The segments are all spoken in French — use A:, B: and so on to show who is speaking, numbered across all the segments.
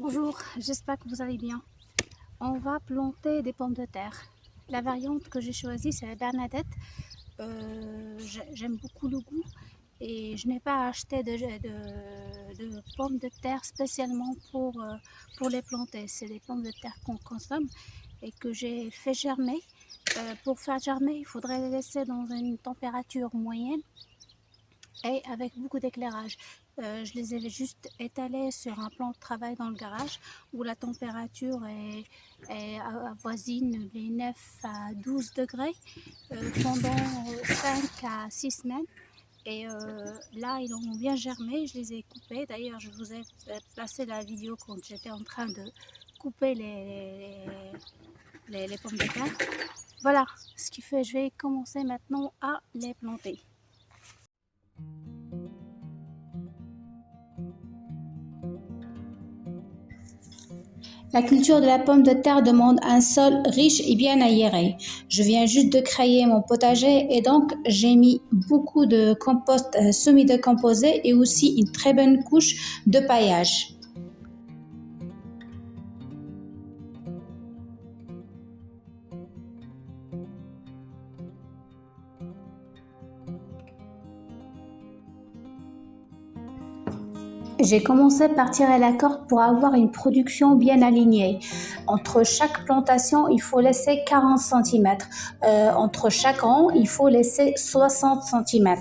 A: Bonjour, j'espère que vous allez bien. On va planter des pommes de terre. La variante que j'ai choisie, c'est la Bernadette. J'aime beaucoup le goût et je n'ai pas acheté de pommes de terre spécialement pour les planter. C'est des pommes de terre qu'on consomme et que j'ai fait germer. Pour faire germer, il faudrait les laisser dans une température moyenne et avec beaucoup d'éclairage. Je les ai juste étalés sur un plan de travail dans le garage où la température avoisine les 9 à 12 degrés pendant 5 à 6 semaines. Et là, ils ont bien germé, je les ai coupés. D'ailleurs, je vous ai placé la vidéo quand j'étais en train de couper les pommes de terre. Voilà, ce qui fait, je vais commencer maintenant à les planter. La culture de la pomme de terre demande un sol riche et bien aéré. Je viens juste de créer mon potager et donc j'ai mis beaucoup de compost semi-décomposé et aussi une très bonne couche de paillage. J'ai commencé par tirer la corde pour avoir une production bien alignée. Entre chaque plantation, il faut laisser 40 cm. Entre chaque rang, il faut laisser 60 cm.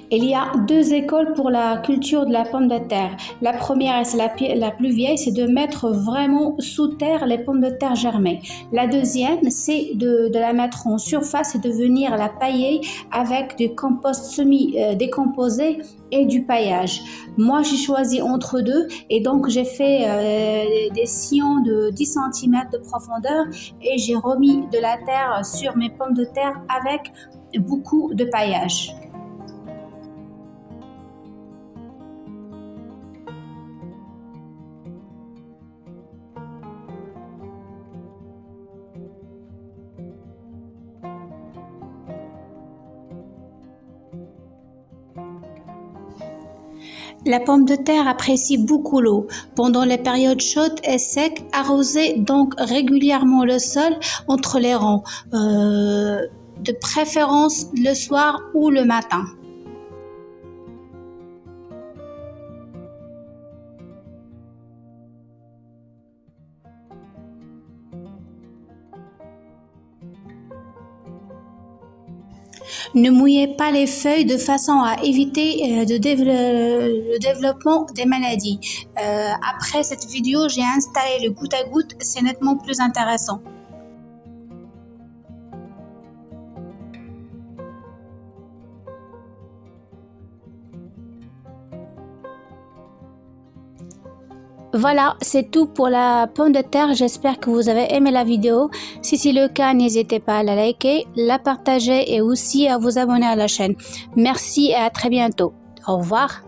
A: Il y a deux écoles pour la culture de la pomme de terre. La première, et c'est la plus vieille, c'est de mettre vraiment sous terre les pommes de terre germées. La deuxième, c'est de la mettre en surface et de venir la pailler avec du compost semi-décomposé et du paillage. Moi, j'ai choisi entre deux et donc j'ai fait des sillons de 10 cm de profondeur et j'ai remis de la terre sur mes pommes de terre avec beaucoup de paillage. La pomme de terre apprécie beaucoup l'eau. Pendant les périodes chaudes et secs, arrosez donc régulièrement le sol entre les rangs, de préférence le soir ou le matin. Ne mouillez pas les feuilles de façon à éviter le développement des maladies. Après cette vidéo, j'ai installé le goutte à goutte, c'est nettement plus intéressant. Voilà, c'est tout pour la pomme de terre. J'espère que vous avez aimé la vidéo. Si c'est le cas, n'hésitez pas à la liker, la partager et aussi à vous abonner à la chaîne. Merci et à très bientôt. Au revoir.